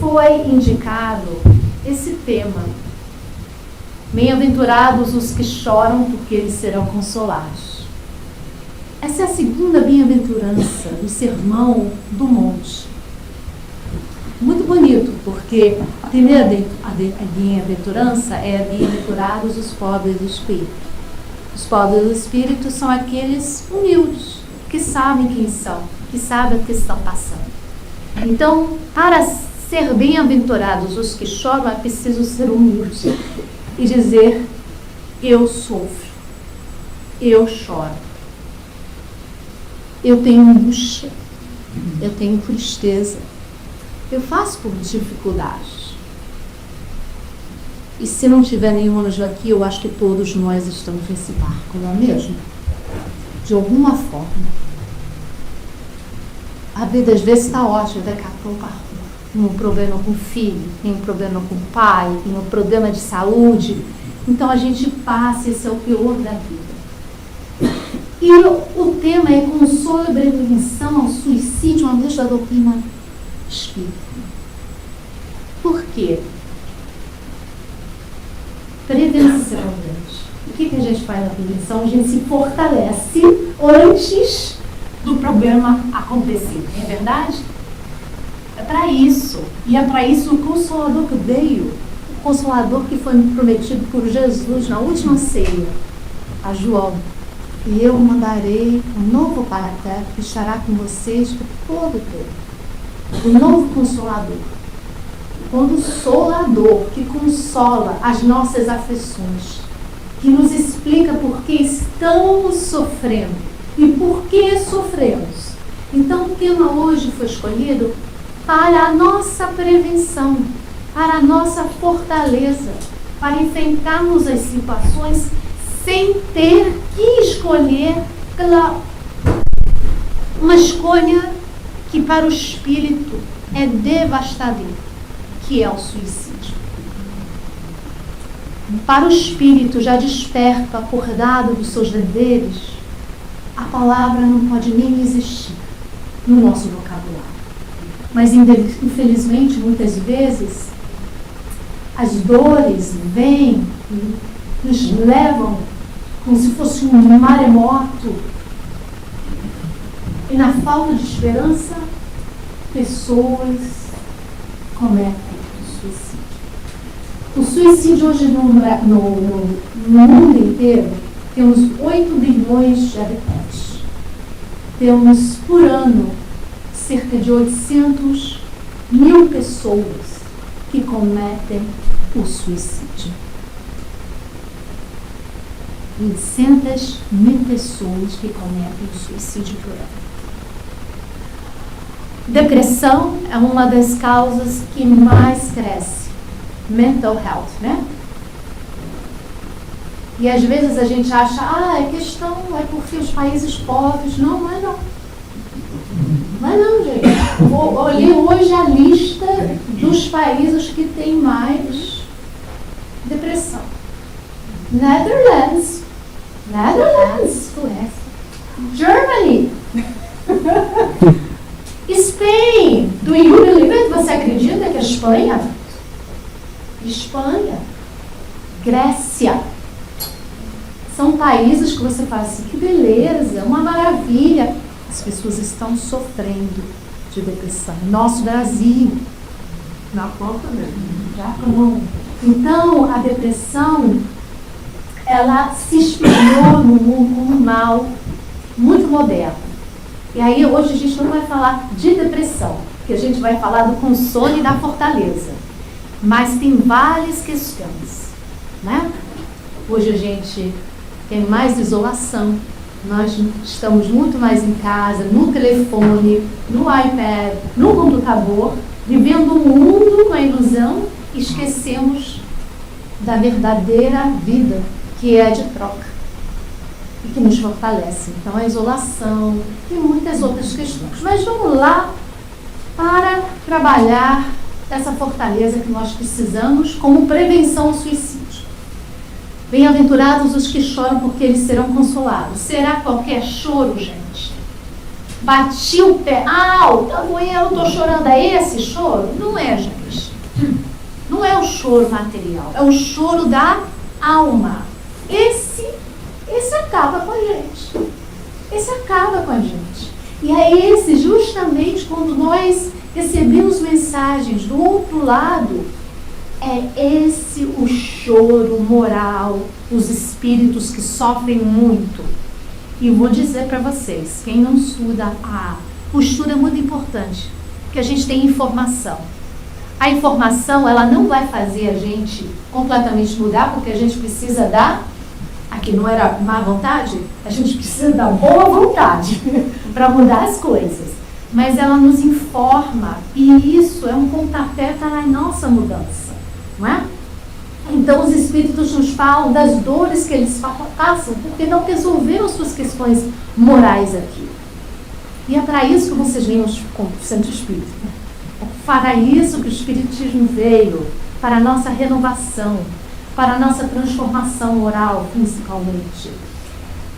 foi indicado esse tema. Bem-aventurados os que choram, porque eles serão consolados. Essa é a segunda bem-aventurança do Sermão do Monte. Muito bonito, porque a primeira bem-aventurança é bem-aventurados os pobres do espírito. Os pobres do espírito são aqueles humildes, que sabem quem são, que sabem o que estão passando. Então, para ser bem-aventurados os que choram, é preciso ser humilde e dizer: eu sofro, eu choro, eu tenho angústia, eu tenho tristeza, eu faço por dificuldades. E se não tiver nenhum anjo aqui, eu acho que todos nós estamos nesse barco, não é mesmo? De alguma forma. A vida às vezes está ótima, daqui a pouco tem um problema com o filho, tem um problema com o pai, tem um problema de saúde. Então a gente passa, esse é o pior da vida. E o tema é consolo e prevenção ao suicídio, uma vez da doutrina espírita. Por quê? Prevenção, gente. O que a gente faz na prevenção? A gente se fortalece antes do problema acontecer. É verdade? É para isso. E é para isso o Consolador que veio, o Consolador que foi prometido por Jesus na última ceia a João. E eu mandarei um novo Paráclito que estará com vocês por todo o tempo. O novo Consolador. Consolador que consola as nossas aflições, que nos explica por que estamos sofrendo e por que sofremos. Então o tema hoje foi escolhido para a nossa prevenção, para a nossa fortaleza, para enfrentarmos as situações sem ter que escolher uma escolha que para o espírito é devastadora, que é o suicídio. Para o espírito já desperto, acordado dos seus deveres, a palavra não pode nem existir no nosso vocabulário. Mas infelizmente, muitas vezes, as dores vêm e nos levam como se fosse um maremoto. E na falta de esperança, pessoas cometem o suicídio hoje no mundo inteiro. Temos 8 bilhões de habitantes. Temos por ano cerca de 800 mil pessoas que cometem o suicídio. 800 mil pessoas que cometem o suicídio por ano. Depressão é uma das causas que mais cresce. Mental health, né? E às vezes a gente acha, é questão, é porque os países pobres. Não, não é não. Não é não, gente. Eu olhei hoje a lista dos países que tem mais depressão. Netherlands, Suécia, Germany, Spain. Do you believe it? Você acredita que a Espanha, Grécia, são países que você fala assim, que beleza, uma maravilha. As pessoas estão sofrendo de depressão. Nosso Brasil, na ponta mesmo. Já como. Então, a depressão, ela se espalhou no mundo como um mal muito moderno. E aí, hoje a gente não vai falar de depressão, porque a gente vai falar do consolo e da fortaleza. Mas tem várias questões, né? Hoje a gente tem mais isolação, nós estamos muito mais em casa, no telefone, no iPad, no computador, vivendo um mundo com a ilusão, e esquecemos da verdadeira vida, que é de troca e que nos fortalece. Então, a isolação e muitas outras questões. Mas vamos lá para trabalhar essa fortaleza que nós precisamos como prevenção ao suicídio. Bem-aventurados os que choram, porque eles serão consolados. Será qualquer choro, gente? Bati o pé, eu estou chorando, é esse choro? Não é, gente. choro material, é o choro da alma. Esse acaba com a gente. Esse acaba com a gente. E é esse, justamente, quando nós recebemos mensagens do outro lado, é esse o choro moral dos espíritos que sofrem muito. E vou dizer para vocês, quem não estuda, a postura é muito importante, porque a gente tem informação. A informação, ela não vai fazer a gente completamente mudar, porque a gente precisa da, aqui não era má vontade, a gente precisa da boa vontade para mudar as coisas. Mas ela nos informa, e isso é um pontapé para a nossa mudança, não é? Então os espíritos nos falam das dores que eles passam, porque não resolveram suas questões morais aqui. E é para isso que vocês vêm com o Centro Espírita. É para isso que o Espiritismo veio, para a nossa renovação, para a nossa transformação moral, principalmente.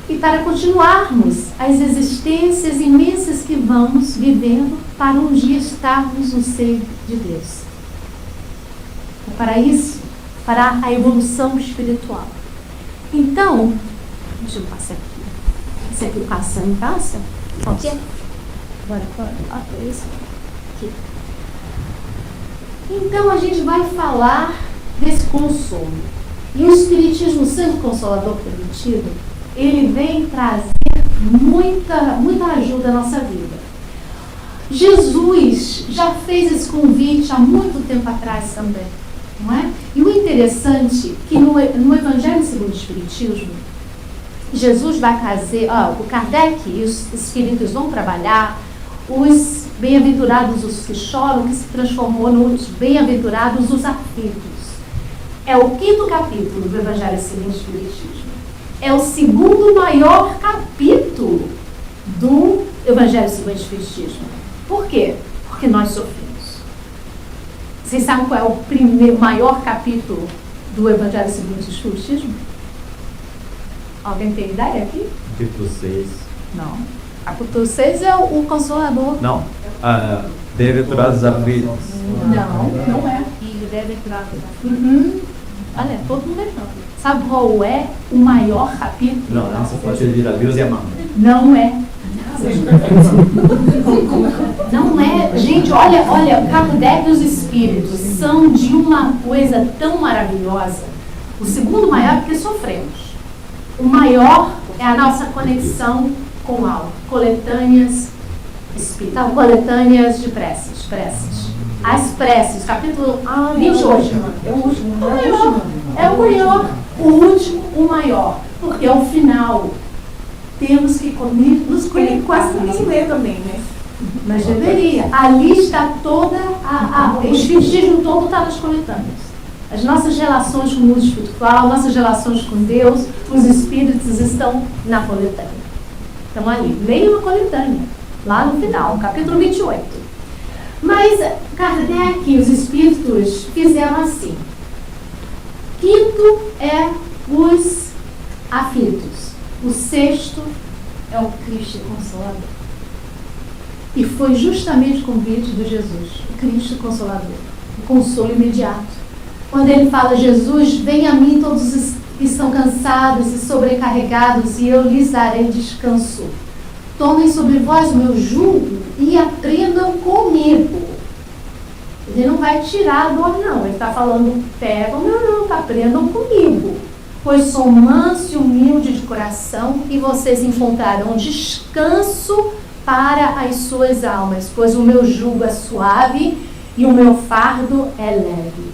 E para continuarmos as existências imensas que vamos vivendo para um dia estarmos no seio de Deus. É para isso, para a evolução espiritual. Então, deixa eu passar aqui. Esse aqui passa em passa? Pode ser? Bora. É isso aqui. Então, a gente vai falar desse consolo. E o Espiritismo, sendo consolador permitido, ele vem trazer muita ajuda à nossa vida. Jesus já fez esse convite há muito tempo atrás também, não é? E o interessante é que no Evangelho segundo o Espiritismo, Jesus vai trazer, o Kardec e os espíritos vão trabalhar os bem-aventurados os que choram, que se transformou nos bem-aventurados os aflitos. É o 5º capítulo do Evangelho segundo o Espiritismo. É o 2º maior capítulo do Evangelho segundo o Espiritismo. Por quê? Porque nós sofremos. Vocês sabem qual é o maior capítulo do Evangelho segundo o Espiritismo? Alguém tem ideia aqui? Capítulo 6. Não. Capítulo 6 é o Consolador. Não. Bem-aventurados aflitos. Não é. Olha, todo mundo errando. Sabe qual é o maior capítulo? Não se pode servir a Deus e a mamãe. Não é. Não é. Gente, olha, Kardec e os espíritos são de uma coisa tão maravilhosa. O 2º maior é porque sofremos. O maior é a nossa conexão com o alto. Coletâneas espíritas. Coletâneas de preces. As preces, capítulo 28. É o último. É o maior. O último, o maior. Porque é o final. Temos que nos conectar. Quase ninguém lê também, né? Mas deveria. Ali está toda o espiritismo todo está nas coletâneas. As nossas relações com o mundo espiritual, nossas relações com Deus, os espíritos estão na coletânea. Estão ali. Leiam a coletânea. Lá no final, capítulo 28. Mas Kardec e os espíritos fizeram assim. 5º é os aflitos. O 6º é o Cristo Consolador. E foi justamente o convite de Jesus, o Cristo Consolador, o consolo imediato. Quando ele fala, Jesus, venha a mim todos os que estão cansados e sobrecarregados, e eu lhes darei descanso. Tomem sobre vós o meu jugo e aprendam comigo. Ele não vai tirar a dor, não. Ele está falando, pegam o meu jugo, aprendam comigo. Pois sou manso e humilde de coração, e vocês encontrarão descanso para as suas almas. Pois o meu jugo é suave e o meu fardo é leve.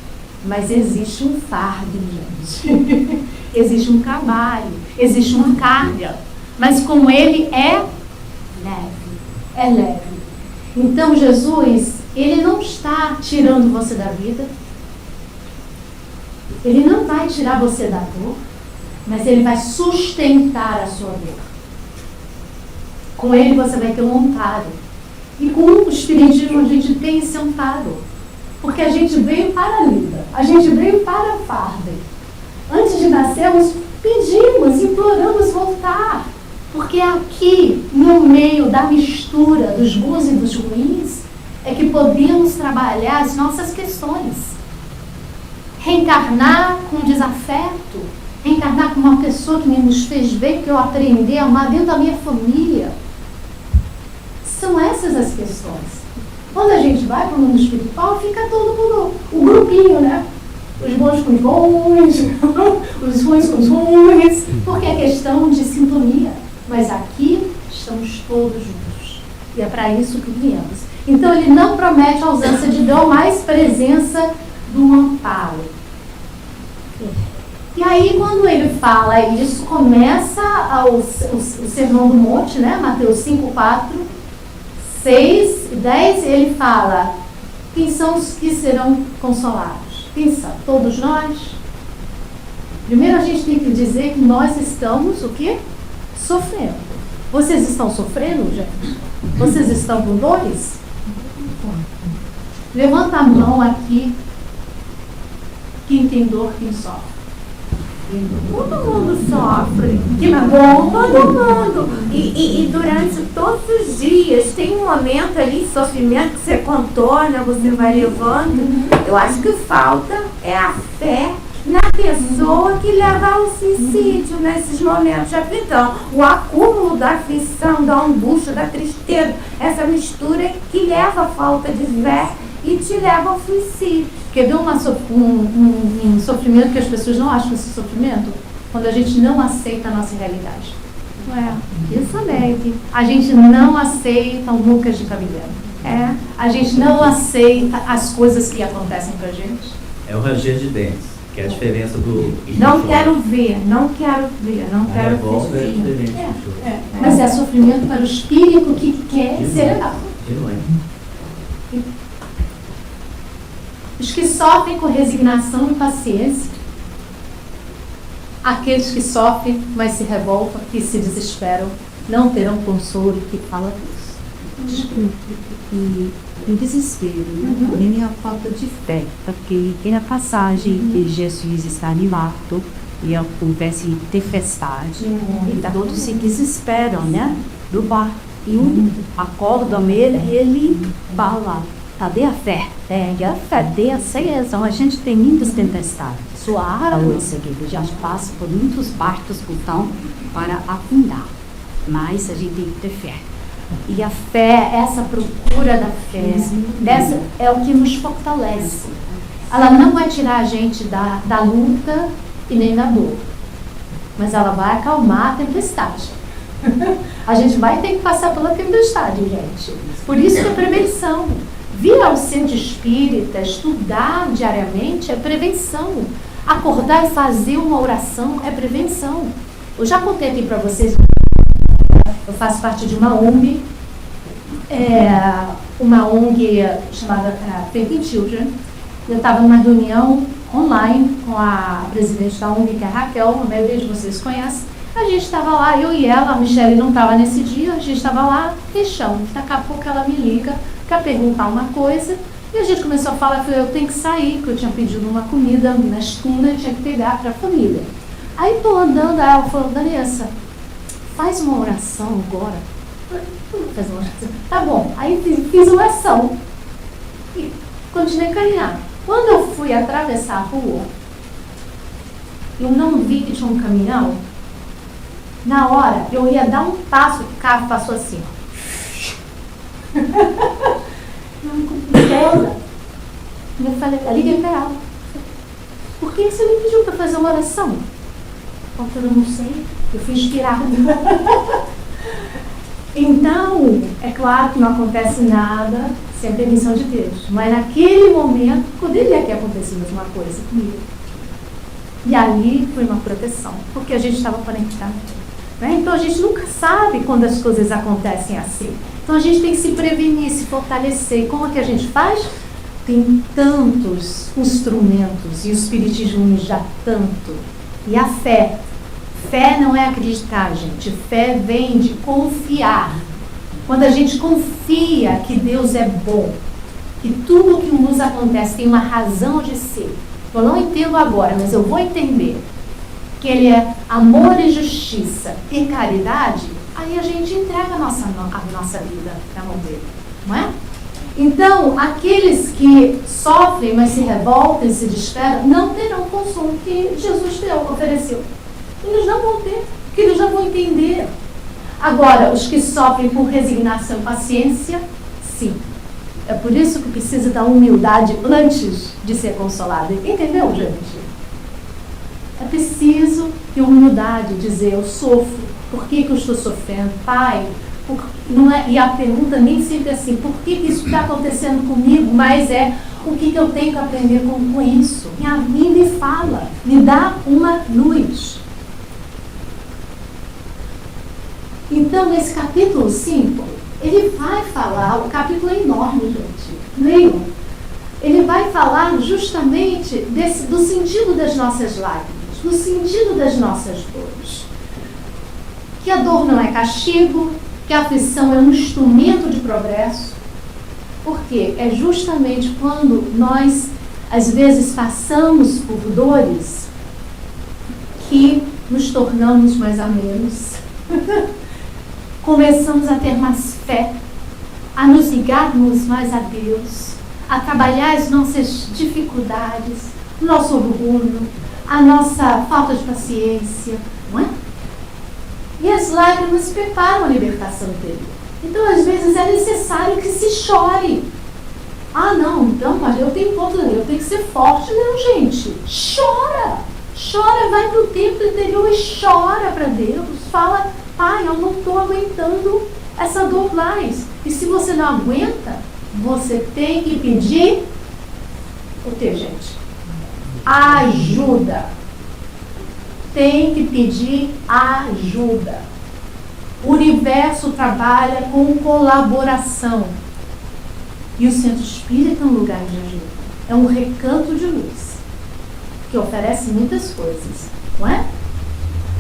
Mas existe um fardo, gente. Existe um trabalho, existe uma carga. Mas com ele é leve. É leve. Então Jesus, ele não está tirando você da vida. Ele não vai tirar você da dor, mas ele vai sustentar a sua dor. Com ele você vai ter um amparo. E com o Espiritismo a gente tem esse amparo. Porque a gente veio para a lida, a gente veio para a farda. Antes de nascermos, pedimos, imploramos voltar. Porque aqui, no meio da mistura dos bons e dos ruins, é que podemos trabalhar as nossas questões. reencarnar com desafeto, reencarnar com uma pessoa que me nos fez bem, que eu aprendi a amar dentro da minha família. São essas as questões. Quando a gente vai para o mundo espiritual, fica todo mundo, o grupinho, né? Os bons com os bons, os ruins com os ruins, porque é questão de sintonia. Mas aqui estamos todos juntos. E é para isso que viemos. Então ele não promete a ausência de Deus, mas presença do amparo. E aí quando ele fala isso, começa o Sermão do Monte, né? Mateus 5, 4, 6 e 10, ele fala: quem são os que serão consolados? Quem são? Todos nós? Primeiro a gente tem que dizer que nós estamos o quê? Sofrendo. Vocês estão sofrendo, gente? Vocês estão com dores? Levanta a mão aqui. Quem tem dor, quem sofre? Todo mundo sofre. Que bom! Todo mundo. E durante todos os dias tem um momento ali de sofrimento que você contorna, você vai levando. Eu acho que falta é a fé na pessoa que leva ao suicídio nesses momentos de aflição. O acúmulo da aflição, da angústia, da tristeza, essa mistura que leva à falta de fé e te leva ao suicídio. Quer ver um sofrimento que as pessoas não acham esse sofrimento? Quando a gente não aceita a nossa realidade. Não é? Justamente. A gente não aceita o Lucas de Cavilhão. A gente não aceita as coisas que acontecem com a gente. É o ranger de dentes, que é a diferença do... Não quero ver, não quero ver, não quero revolta é ver. diferente. Mas é sofrimento para o espírito que quer ser legal. Os que sofrem com resignação e paciência, aqueles que sofrem, mas se revoltam e se desesperam, não terão consolo. Que fala disso. E o desespero, nem a falta de fé, porque na passagem que Jesus está animado e houvesse tempestade, e todos se desesperam, né, do barco. E acordam ele fala: cadê a fé? Pegue a fé, dê a certeza. A gente tem muitas tempestades. Sua água seguida já passa por muitos barcos que estão para afundar. Mas a gente tem que ter fé. E a fé, essa procura da fé, dessa é o que nos fortalece. Ela não vai tirar a gente da luta e nem da dor, mas ela vai acalmar a tempestade. A gente vai ter que passar pela tempestade, gente. Por isso que é prevenção. Vir ao centro espírita, estudar diariamente é prevenção. Acordar e fazer uma oração é prevenção. Eu já contei aqui para vocês. Eu faço parte de uma ONG chamada Faith in Children. Eu estava numa reunião online com a presidente da ONG, que é a Raquel, a maioria de vocês conhece. A gente estava lá, eu e ela, a Michelle não estava nesse dia, a gente estava lá, fechando. Daqui a pouco ela me liga para perguntar uma coisa, e a gente começou a falar, eu tenho que sair, porque eu tinha pedido uma comida na esquina e tinha que pegar para a família. Aí estou andando, ela falou: Vanessa, faz uma oração agora. Faz uma oração. Tá bom. Aí fiz uma oração e continuei caminhando. Quando eu fui atravessar a rua, eu não vi que tinha um caminhão. Na hora, eu ia dar um passo, o carro passou assim. Eu falei, eu liguei para ela. Por que você me pediu para fazer uma oração? Porque eu não sei, eu fui inspirada. Então, é claro que não acontece nada sem a permissão de Deus. Mas naquele momento, poderia ter acontecido alguma coisa comigo. E ali foi uma proteção, porque a gente estava conectado. Né? Então a gente nunca sabe quando as coisas acontecem assim. Então a gente tem que se prevenir, se fortalecer. E como é que a gente faz? Tem tantos instrumentos, e o Espiritismo nos dá tanto. E a fé. Fé não é acreditar, gente. Fé vem de confiar. Quando a gente confia que Deus é bom, que tudo que nos acontece tem uma razão de ser. Eu não entendo agora, mas eu vou entender que Ele é amor e justiça e caridade. Aí a gente entrega a nossa vida na mão dele, não é? Então, aqueles que sofrem, mas se revoltam e se desesperam, não terão o consolo que Jesus ofereceu. Eles não vão ter, porque eles não vão entender. Agora, os que sofrem por resignação e paciência, sim. É por isso que precisa da humildade antes de ser consolado. Entendeu, gente? É preciso ter humildade, dizer, eu sofro. Por que eu estou sofrendo? Pai, não é, e a pergunta nem sempre é assim, por que isso está acontecendo comigo? Mas é, o que eu tenho que aprender com isso? Me fala, me dá uma luz. Então, esse capítulo 5, ele vai falar, o capítulo é enorme, gente, leiam. Ele vai falar justamente do sentido das nossas lágrimas, do sentido das nossas dores. Que a dor não é castigo, que a aflição é um instrumento de progresso, porque é justamente quando nós, às vezes, passamos por dores que nos tornamos mais amenos, começamos a ter mais fé, a nos ligarmos mais a Deus, a trabalhar as nossas dificuldades, o nosso orgulho, a nossa falta de paciência, não é? E as lágrimas preparam a libertação interior. Então, às vezes, é necessário que se chore. Ah, não, então, mas eu tenho que ser forte. Não, gente. Chora. Chora, vai para o templo interior e chora para Deus. Fala, Pai, eu não estou aguentando essa dor mais. E se você não aguenta, você tem que pedir o quê, gente? Ajuda. Tem que pedir ajuda. O universo trabalha com colaboração. E o centro espírita é um lugar de ajuda. É um recanto de luz, que oferece muitas coisas, não é?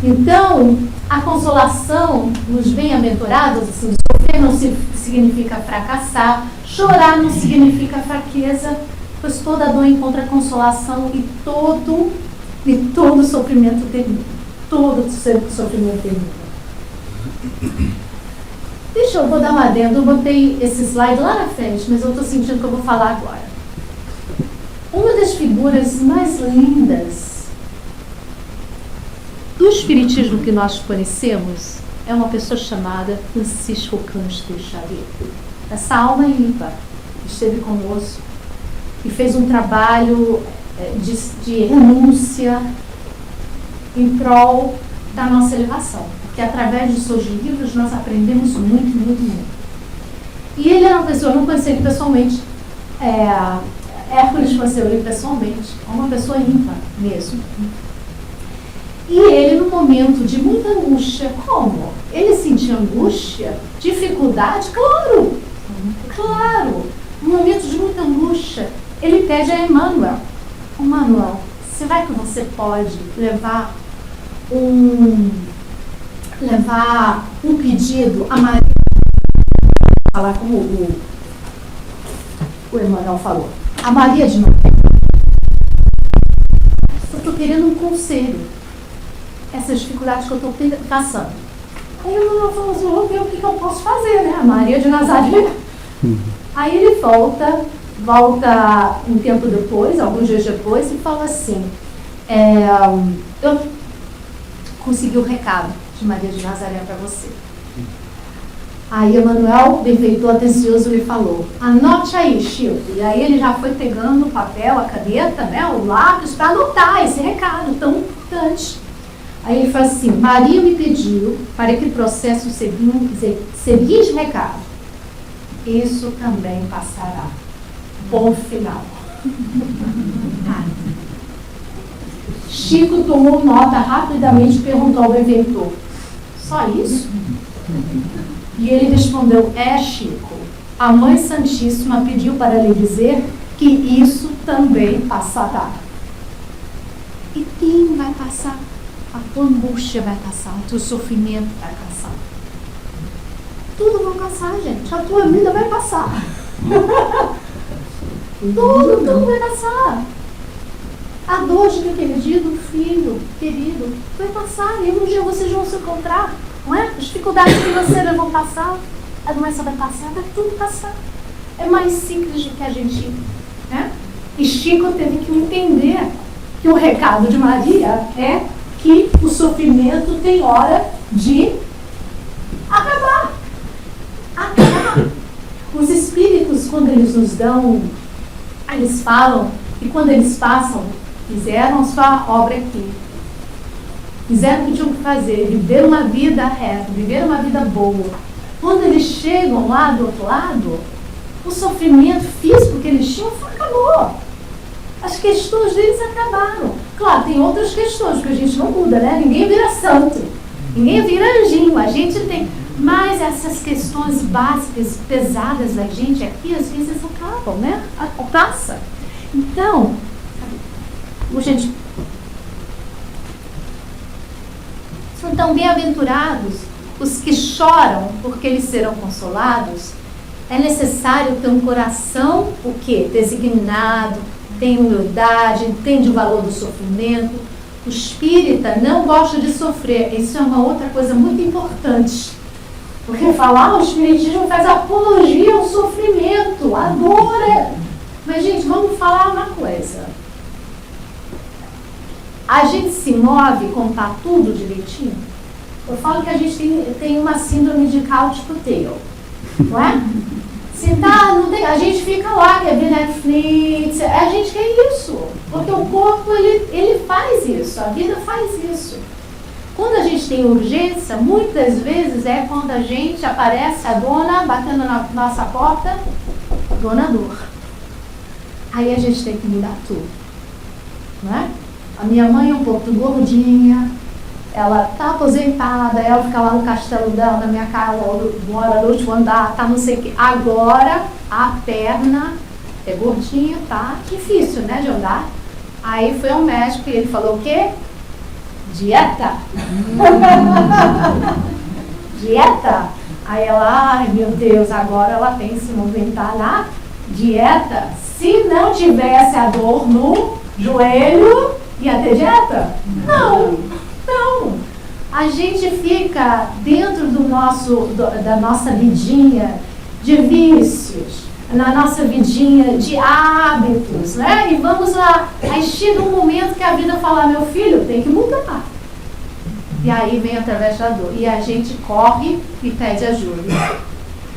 Então, a consolação nos bem-aventurados, assim, sofrer não significa fracassar, chorar não significa fraqueza, pois toda dor encontra consolação e todo sofrimento termina. Todo sofrimento termina. Vou dar um adendo. Eu botei esse slide lá na frente, mas eu estou sentindo que eu vou falar agora. Uma das figuras mais lindas do espiritismo que nós conhecemos é uma pessoa chamada Francisco Cândido Xavier. Essa alma ímpar esteve conosco e fez um trabalho de renúncia em prol da nossa elevação, porque através dos seus livros nós aprendemos muito, muito, muito. E ele era uma pessoa, eu não conheci ele pessoalmente, Hércules conheceu ele pessoalmente, é uma pessoa ímpar mesmo. E ele, no momento de muita angústia, como? Ele sentia angústia, dificuldade? Claro, claro. No momento de muita angústia, ele pede a Emmanuel, Manuel, será que você pode levar um pedido a Maria, falar como o Emmanuel falou, a Maria de Novo. Eu estou querendo um conselho, essas dificuldades que eu estou passando. Aí o Emmanuel falou assim, vou ver o que eu posso fazer, né? A Maria de Nazaré. Aí ele volta um tempo depois, alguns dias depois, e fala assim, eu consegui o recado de Maria de Nazaré para você. Aí Emmanuel, benfeitor atencioso, lhe falou, anote aí, Chico. E aí ele já foi pegando o papel, a caneta, né, o lápis, para anotar esse recado tão importante. Aí ele fala assim, Maria me pediu para que trouxesse o seguinte recado. Isso também passará. Bom final. Chico tomou nota rapidamente e perguntou ao benfeitor, só isso? E ele respondeu, Chico, a Mãe Santíssima pediu para lhe dizer que isso também passará. E quem vai passar? A tua angústia vai passar, o teu sofrimento vai passar. Tudo vai passar, gente. A tua vida vai passar. Tudo vai passar. A dor de ter perdido um filho querido vai passar. E um dia vocês vão se encontrar, não é? As dificuldades financeiras vão passar, a doença vai passar, vai tudo passar. é mais simples do que a gente, né? E Chico teve que entender que o recado de Maria é que o sofrimento tem hora de acabar. Acabar. Os espíritos, quando eles nos dão, eles falam que quando eles passam, fizeram a sua obra aqui, fizeram o que tinham que fazer, viver uma vida reta, viver uma vida boa. Quando eles chegam lá do outro lado, o sofrimento físico que eles tinham acabou. As questões deles acabaram. Claro, tem outras questões que a gente não muda, né? Ninguém vira santo, ninguém vira anjinho. A gente tem... Mas essas questões básicas, pesadas da gente aqui, às vezes acabam, né? Passa. Então, gente... Então, bem-aventurados os que choram, porque eles serão consolados. É necessário ter um coração, o quê? Designado, tem humildade, entende o valor do sofrimento. O espírita não gosta de sofrer. Isso é uma outra coisa muito importante. Porque falar o espiritismo faz apologia ao sofrimento, à dor. Mas, gente, vamos falar uma coisa. A gente se move quando está tudo direitinho. Eu falo que a gente tem uma síndrome de couch potato, não é? Se tá, não tem, a gente fica lá, quer ver Netflix, a gente quer isso, porque o corpo ele faz isso, a vida faz isso. Quando a gente tem urgência, muitas vezes é quando a gente aparece a dona batendo na nossa porta, dona dor. Aí a gente tem que mudar tudo, não é? A minha mãe é um pouco gordinha, ela tá aposentada, ela fica lá no castelo dela, na minha casa, mora no último andar, tá não sei o que. Agora, a perna é gordinha, tá difícil, né, de andar. Aí foi ao médico e ele falou o quê? Dieta. Dieta. Aí ela, ai meu Deus, agora ela tem que se movimentar na dieta. Se não tivesse a dor no joelho, ia ter dieta? Não. Não, a gente fica dentro da nossa vidinha de vícios, na nossa vidinha de hábitos, né? E vamos lá, aí chega um momento que a vida fala, meu filho, tem que mudar. E aí vem através da dor. E a gente corre e pede ajuda.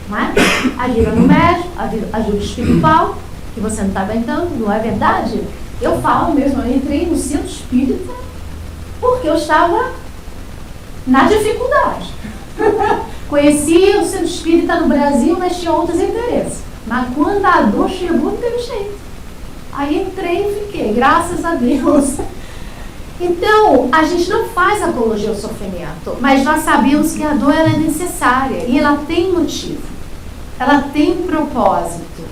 Não é? Ajuda no médico, ajuda espiritual, que você não está aguentando, não é verdade? Eu falo mesmo, eu entrei no centro espírita porque eu estava na dificuldade. Conheci o centro espírita no Brasil, mas tinha outros interesses. Mas quando a dor chegou, não teve jeito. Aí entrei e fiquei, graças a Deus. Então, a gente não faz apologia ao sofrimento, mas nós sabemos que a dor ela é necessária e ela tem motivo. Ela tem um propósito.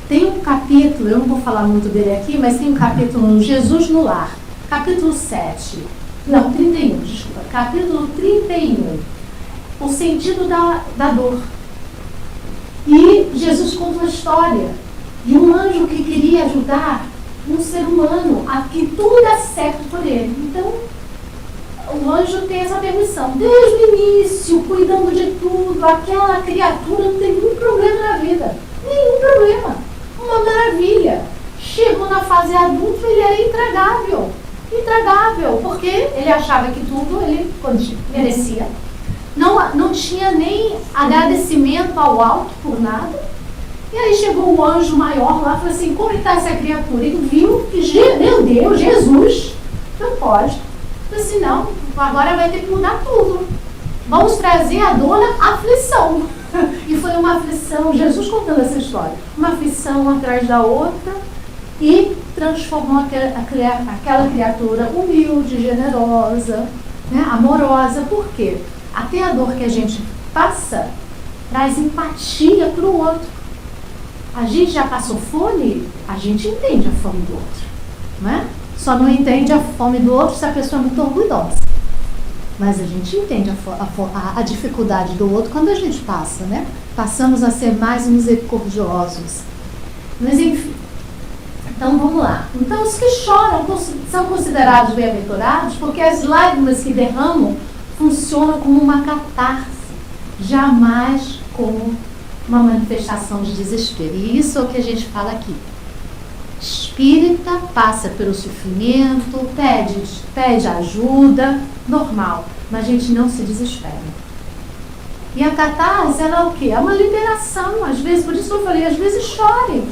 Tem um capítulo, eu não vou falar muito dele aqui, mas tem um capítulo no Jesus no Lar, capítulo 7. Não, 31, desculpa. Capítulo 31. O sentido da dor. E Jesus conta uma história de um anjo que queria ajudar um ser humano a que tudo dá certo por ele. Então, o anjo tem essa permissão. Desde o início, cuidando de tudo, aquela criatura não tem nenhum problema na vida. Nenhum problema. Uma maravilha. Chegou na fase adulta, ele era intragável. Intragável, porque ele achava que tudo ele merecia. Não tinha nem agradecimento ao alto por nada. E aí chegou o anjo maior lá e falou assim, como está essa criatura? Ele viu que, meu Deus, Jesus, não pode. Falei assim, não, agora vai ter que mudar tudo. Vamos trazer a dona aflição. E foi uma aflição, Jesus contando essa história, uma aflição atrás da outra, e transformou aquela criatura humilde, generosa, né, amorosa. Por quê? Até a dor que a gente passa traz empatia para o outro. A gente já passou fome, a gente entende a fome do outro, né? Só não entende a fome do outro se a pessoa é muito orgulhosa. Mas a gente entende a dificuldade do outro quando a gente passa, né? Passamos a ser mais misericordiosos. Mas enfim. Então vamos lá. Então os que choram são considerados bem-aventurados porque as lágrimas que derramam funcionam como uma catarse, jamais como uma manifestação de desespero. E isso é o que a gente fala aqui. Espírita passa pelo sofrimento, pede ajuda, normal, mas a gente não se desespera. E a catarse, ela é o quê? É uma liberação, às vezes, por isso eu falei, às vezes chorem.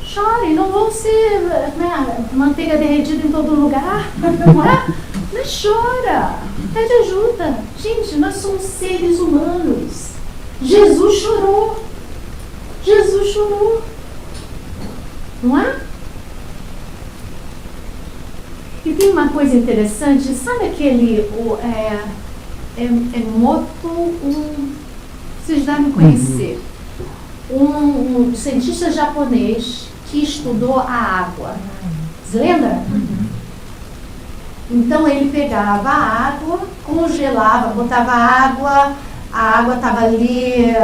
Chorem, não vão ser, né, manteiga derretida em todo lugar, não é? Mas chora, pede ajuda. Gente, nós somos seres humanos. Jesus chorou. Jesus chorou. Não é? E tem uma coisa interessante, sabe aquele Emoto, vocês devem conhecer, um cientista japonês que estudou a água. Você lembra? Então ele pegava a água, congelava, botava a água estava ali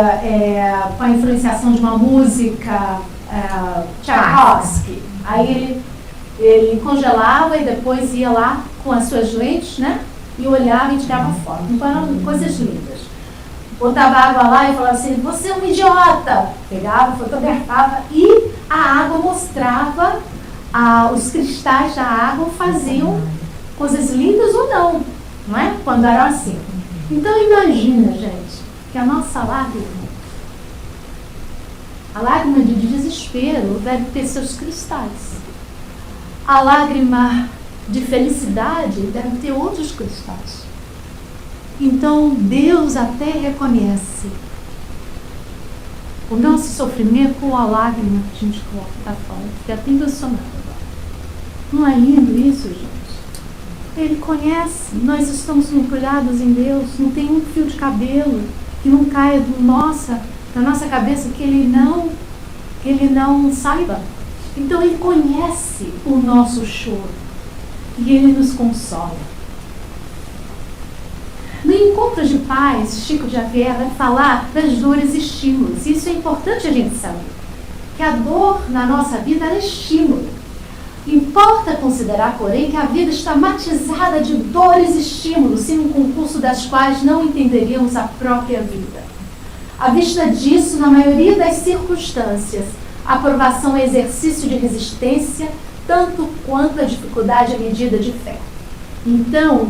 com a influenciação de uma música Tchaikovsky. Aí ele congelava e depois ia lá com as suas lentes, né? E olhava e tirava foto. Então eram coisas lindas. Botava água lá e falava assim, você é um idiota. Pegava, fotografava e a água mostrava, os cristais da água faziam coisas lindas ou não é? Quando eram assim. Então imagina, gente, que a nossa lágrima, a lágrima de desespero deve ter seus cristais. A lágrima de felicidade deve ter outros cristais. Então Deus até reconhece o nosso sofrimento com a lágrima que a gente coloca para fora. Fica até emocionado agora. Não é lindo isso, gente? Ele conhece, nós estamos mergulhados em Deus, não tem um fio de cabelo que não caia da nossa cabeça que ele não saiba. Então ele conhece o nosso choro e ele nos consola. No encontro de paz, Chico Xavier vai falar das dores e estímulos. Isso é importante a gente saber, que a dor na nossa vida é estímulo. Importa considerar, porém, que a vida está matizada de dores e estímulos, sem um concurso das quais não entenderíamos a própria vida. À vista disso, na maioria das circunstâncias, a aprovação é exercício de resistência, tanto quanto a dificuldade é medida de fé. Então,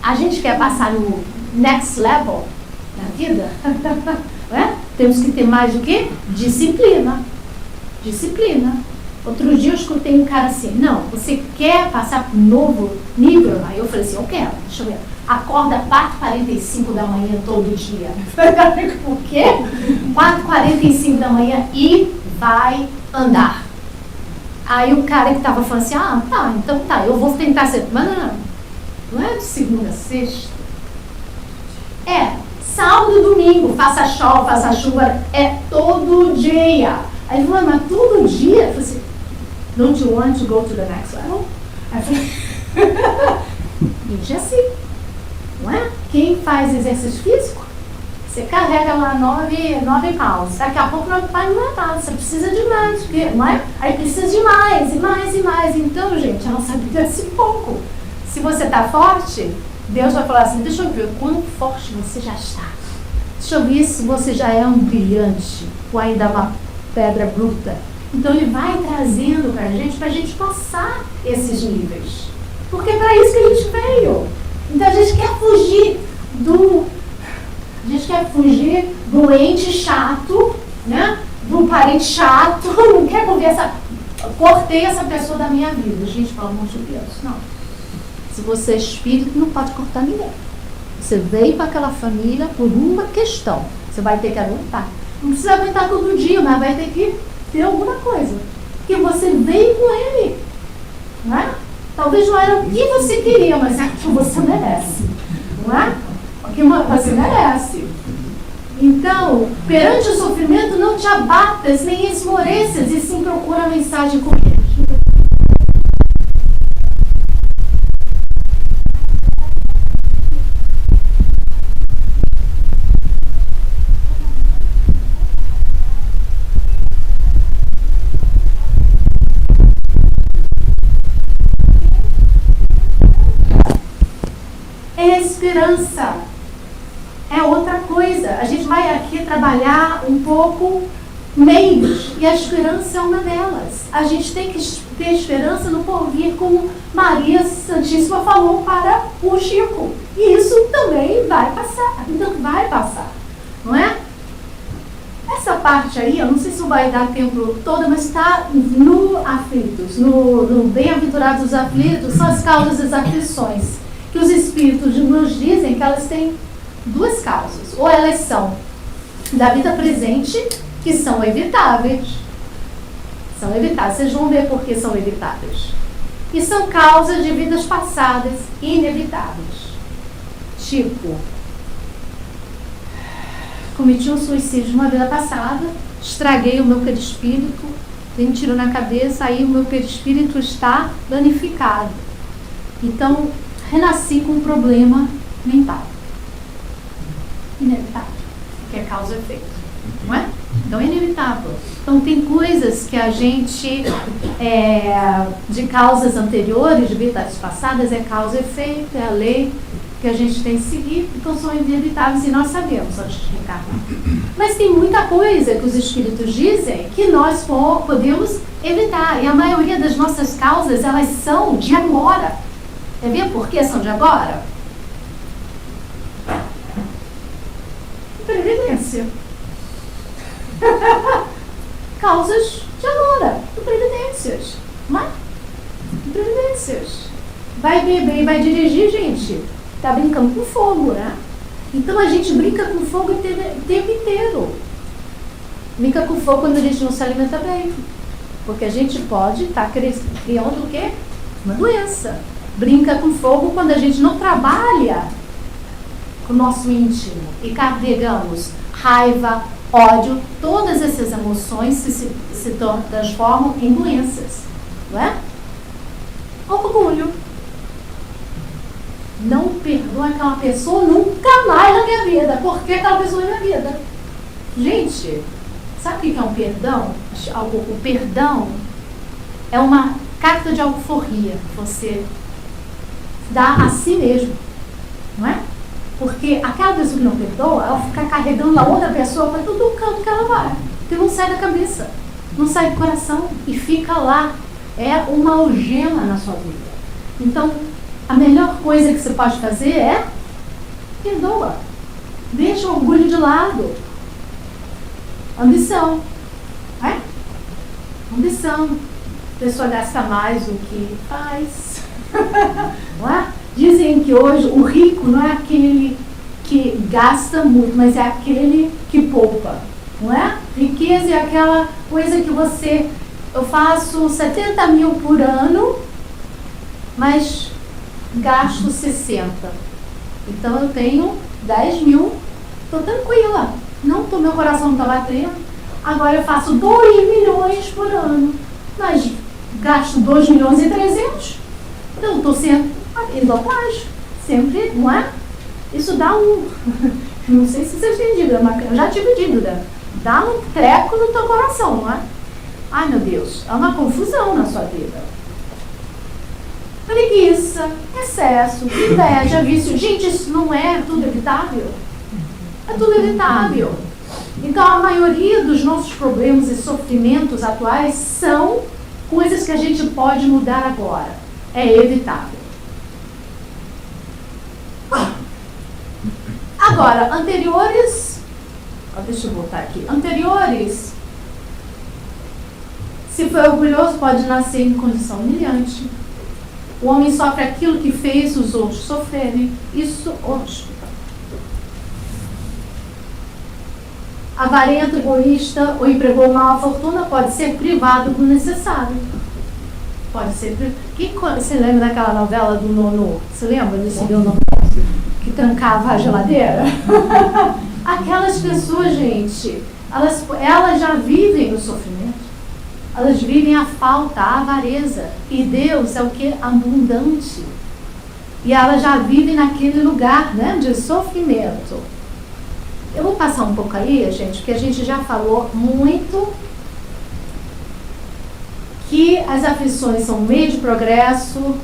a gente quer passar no next level na vida, né? Temos que ter mais do que? Disciplina. Disciplina. Outro dia eu escutei um cara assim, não, você quer passar para um novo nível? Aí eu falei assim, eu quero, deixa eu ver. Acorda 4h45 da manhã todo dia. Por quê? 4h45 da manhã e vai andar. Aí o cara que estava falando assim, então tá, eu vou tentar ser. Mas não é de segunda a sexta. É sábado e domingo, faça sol, faça chuva, é todo dia. Aí ele falou, mas todo dia? Eu falei assim, don't you want to go to the next level? Aí eu falei, gente, é assim, não é? Quem faz exercício físico, você carrega lá 9 pounds, daqui a pouco não vai nada, você precisa de mais, não é? Aí precisa de mais, e mais, e mais. Então, gente, a nossa vida é assim pouco. Se você está forte, Deus vai falar assim, deixa eu ver quão forte você já está. Deixa eu ver se você já é um brilhante, ou ainda uma pedra bruta. Então ele vai trazendo para a gente passar esses níveis. Porque é para isso que a gente veio. Então a gente quer fugir do ente chato, né? Do parente chato, não quer conversar. Cortei essa pessoa da minha vida. Gente, pelo amor de Deus, não. Se você é espírito, não pode cortar ninguém. Você veio para aquela família por uma questão. Você vai ter que aguentar. Não precisa aguentar todo dia, mas vai ter que ter alguma coisa. Porque você veio com ele. Não é? Talvez não era o que você queria, mas é o que você merece. Não é? O que você merece. Então, perante o sofrimento, não te abatas, nem esmoreças, e sim procura a mensagem com ele. Esperança. é outra coisa. A gente vai aqui trabalhar um pouco meios, e a esperança é uma delas. A gente tem que ter esperança no porvir, como Maria Santíssima falou para o Chico. E isso também vai passar. Então vai passar, não é? Essa parte aí, eu não sei se vai dar tempo todo, mas está no Aflitos, no Bem-aventurados os Aflitos, são as causas das aflições, que os Espíritos nos dizem que elas têm duas causas. Ou elas são da vida presente, que são evitáveis. São evitáveis. Vocês vão ver por que são evitáveis. E são causas de vidas passadas inevitáveis. Tipo, cometi um suicídio numa vida passada, estraguei o meu perispírito, dei um tiro na cabeça, aí o meu perispírito está danificado. Então, renasci com um problema mental. Inevitável. Que é causa e efeito. Não é? Então é inevitável. Então tem coisas que a gente, de causas anteriores, de vidas passadas, é causa e efeito, é a lei que a gente tem que seguir, então são inevitáveis e nós sabemos antes de reencarnar. Mas tem muita coisa que os Espíritos dizem que nós podemos evitar, e a maioria das nossas causas, elas são de agora. Quer ver por que são de agora? Previdência. Causas de agora, previdências, não é? Previdências. Vai beber e vai dirigir, gente, tá brincando com fogo, né? Então a gente brinca com fogo o tempo inteiro. Brinca com fogo quando a gente não se alimenta bem, porque a gente pode estar criando o quê? Uma doença. Brinca com fogo quando a gente não trabalha com o nosso íntimo e carregamos raiva, ódio, todas essas emoções se transformam em doenças, não é? Orgulho. Não perdoa aquela pessoa nunca mais na minha vida. Por que aquela pessoa na minha vida? Gente, sabe o que é um perdão? O perdão é uma carta de alforria que você dá a si mesmo, não é? Porque aquela pessoa que não perdoa, ela fica carregando a outra pessoa para todo canto que ela vai. Porque não sai da cabeça, não sai do coração e fica lá. É uma algema na sua vida. Então, a melhor coisa que você pode fazer é perdoa. Deixa o orgulho de lado. Ambição. É? Ambição. A pessoa gasta mais do que faz. Não é? Dizem que hoje o rico não é aquele que gasta muito, mas é aquele que poupa. Não é? Riqueza é aquela coisa que você... Eu faço 70 mil por ano, mas gasto 60. Então eu tenho 10 mil, estou tranquila. Meu coração não está batendo. Agora eu faço 2 milhões por ano, mas gasto 2 milhões e 300. Então estou sempre indo atrás. Sempre, não é? Isso dá não sei se vocês têm dívida, mas eu já tive dívida. Dá um treco no teu coração, não é? Ai, meu Deus, é uma confusão na sua vida. Preguiça, excesso, inveja, vício. Gente, isso não é tudo evitável? É tudo evitável. Então, a maioria dos nossos problemas e sofrimentos atuais são coisas que a gente pode mudar agora. É evitável. Agora, anteriores... deixa eu voltar aqui. Anteriores... Se foi orgulhoso, pode nascer em condição humilhante. O homem sofre aquilo que fez os outros sofrerem. Isso hoje. Avarento, egoísta ou empregou mal a fortuna pode ser privado do necessário. Pode ser. Você lembra daquela novela do Nonô? Você lembra desse Nonô que trancava a geladeira? Aquelas pessoas, gente, elas já vivem o sofrimento. Elas vivem a falta, a avareza. E Deus é o que? Abundante. E elas já vivem naquele lugar, né, de sofrimento. Eu vou passar um pouco aí, gente, porque a gente já falou muito que as aflições são meio de progresso.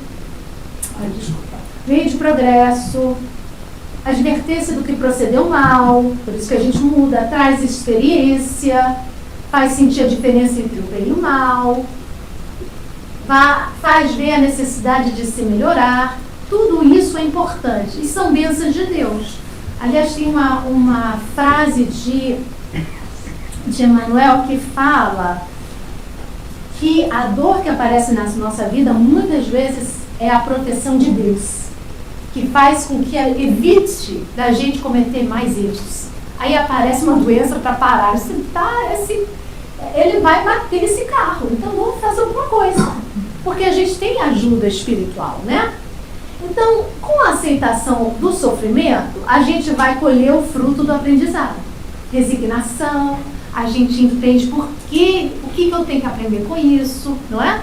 Meio de progresso. advertência do que procedeu mal, por isso que a gente muda, traz experiência, faz sentir a diferença entre o bem e o mal, faz ver a necessidade de se melhorar. Tudo isso é importante e são bênçãos de Deus. Aliás, tem uma frase de Emmanuel que fala que a dor que aparece na nossa vida muitas vezes é a proteção de Deus, que faz com que evite da gente cometer mais erros. Aí aparece uma doença para parar. Ele vai bater esse carro, então vamos fazer alguma coisa, porque a gente tem ajuda espiritual, né? Então, com a aceitação do sofrimento, a gente vai colher o fruto do aprendizado. Resignação, a gente entende o que eu tenho que aprender com isso, não é?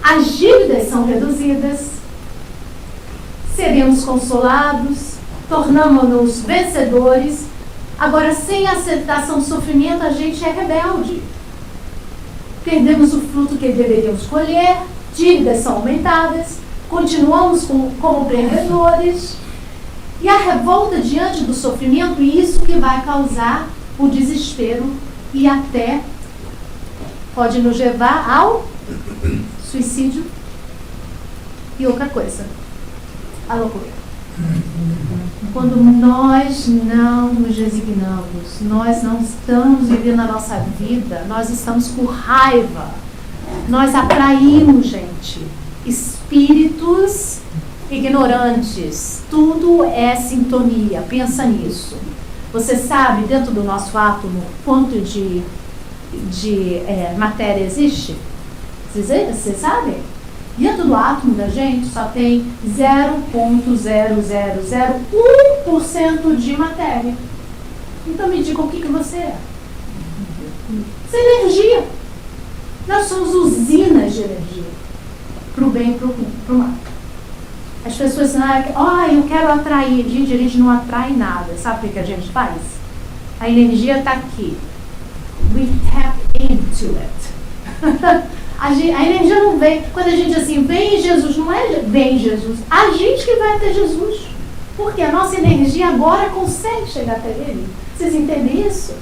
As dívidas são reduzidas, seremos consolados, tornamos-nos vencedores. Agora, sem aceitação do sofrimento, a gente é rebelde. Perdemos o fruto que deveríamos colher, dívidas são aumentadas, continuamos como perdedores. E a revolta diante do sofrimento, isso que vai causar o desespero e até pode nos levar ao suicídio e outra coisa, a loucura. Quando nós não nos resignamos, nós não estamos vivendo a nossa vida, nós estamos com raiva, nós atraímos, gente, espíritos ignorantes. Tudo é sintonia, pensa nisso. Você sabe, dentro do nosso átomo, quanto de matéria existe? Vocês sabem? Dentro do átomo da gente só tem 0,0001% de matéria. Então me diga o que você é. Isso é energia. Nós somos usinas de energia. Para o bem e para o mal. As pessoas dizem, eu quero atrair. Gente, a gente não atrai nada. Sabe o que a gente faz? A energia está aqui. We tap into it. A energia não vem. Quando a gente diz assim, vem Jesus, não é vem Jesus. A gente que vai até Jesus. Porque a nossa energia agora consegue chegar até Ele. Vocês entendem isso?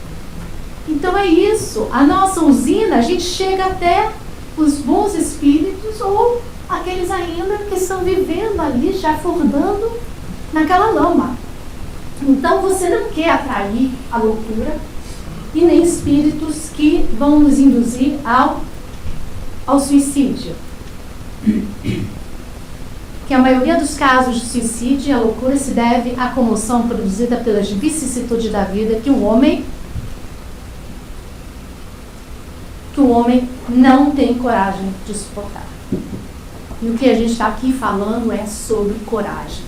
Então é isso. A nossa usina, a gente chega até os bons espíritos ou aqueles ainda que estão vivendo ali, já afundando naquela lama. Então você não quer atrair a loucura e nem espíritos que vão nos induzir ao suicídio. Que a maioria dos casos de suicídio e a loucura se deve à comoção produzida pelas vicissitudes da vida que o homem não tem coragem de suportar. E o que a gente está aqui falando é sobre coragem,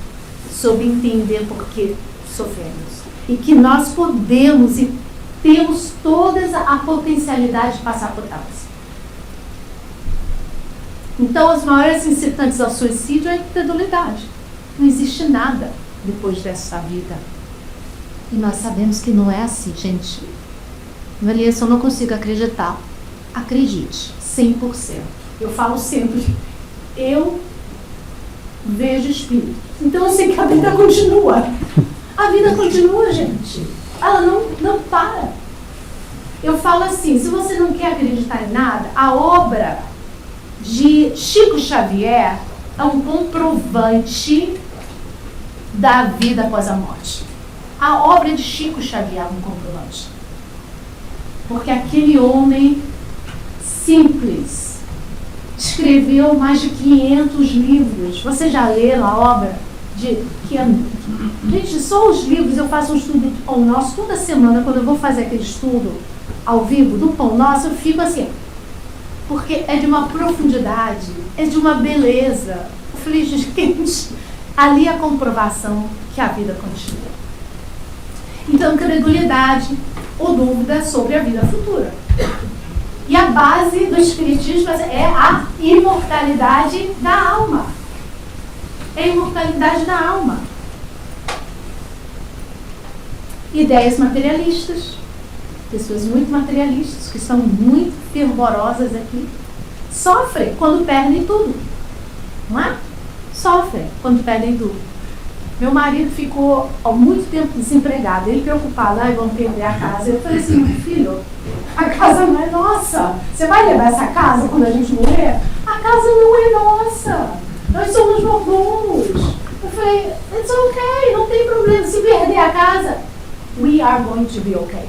sobre entender por que sofremos. E que nós podemos e temos toda a potencialidade de passar por elas. Então, os maiores incitantes ao suicídio é a incredulidade. Não existe nada depois dessa vida. E nós sabemos que não é assim, gente. Vanessa, eu não consigo acreditar. Acredite, 100%. Eu falo sempre, eu vejo espírito. Então eu sei que a vida continua. A vida continua, gente. Ela não para. Eu falo assim, se você não quer acreditar em nada, a obra de Chico Xavier é um comprovante da vida após a morte. A obra de Chico Xavier é um comprovante. Porque aquele homem simples escreveu mais de 500 livros. Vocês já leram a obra de... Gente, só os livros, eu faço um estudo do Pão Nosso toda semana. Quando eu vou fazer aquele estudo ao vivo do Pão Nosso, eu fico assim, porque é de uma profundidade, é de uma beleza. Eu falei, gente, ali é a comprovação que a vida continua. Então, credulidade ou dúvida sobre a vida futura. E a base do espiritismo é a imortalidade da alma. É a imortalidade da alma. Ideias materialistas. Pessoas muito materialistas, que são muito fervorosas aqui, sofrem quando perdem tudo. Não é? Sofrem quando perdem tudo. Meu marido ficou há muito tempo desempregado, ele preocupado, vamos perder a casa. Eu falei assim, meu filho, a casa não é nossa. Você vai levar essa casa quando a gente morrer? A casa não é nossa. Nós somos mordomos. Eu falei, it's okay, não tem problema. Se perder a casa, we are going to be okay.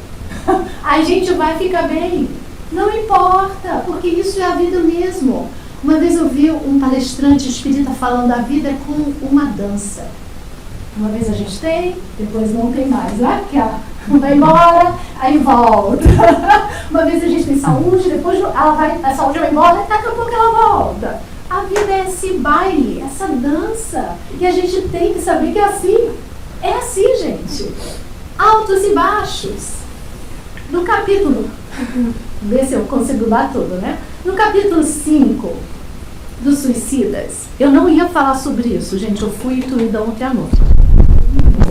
A gente vai ficar bem. Não importa, porque isso é a vida mesmo. Uma vez eu vi um palestrante espírita falando a vida é como uma dança. Uma vez a gente tem, depois não tem mais, né? Porque ela vai embora, aí volta. Uma vez a gente tem saúde, depois a saúde vai embora, daqui a pouco ela volta. A vida é esse baile, essa dança. E a gente tem que saber que é assim. É assim, gente. Altos e baixos. No capítulo, vê se eu consigo dar tudo, né? No capítulo 5 dos suicidas, eu não ia falar sobre isso, gente. Eu fui intuída ontem à noite.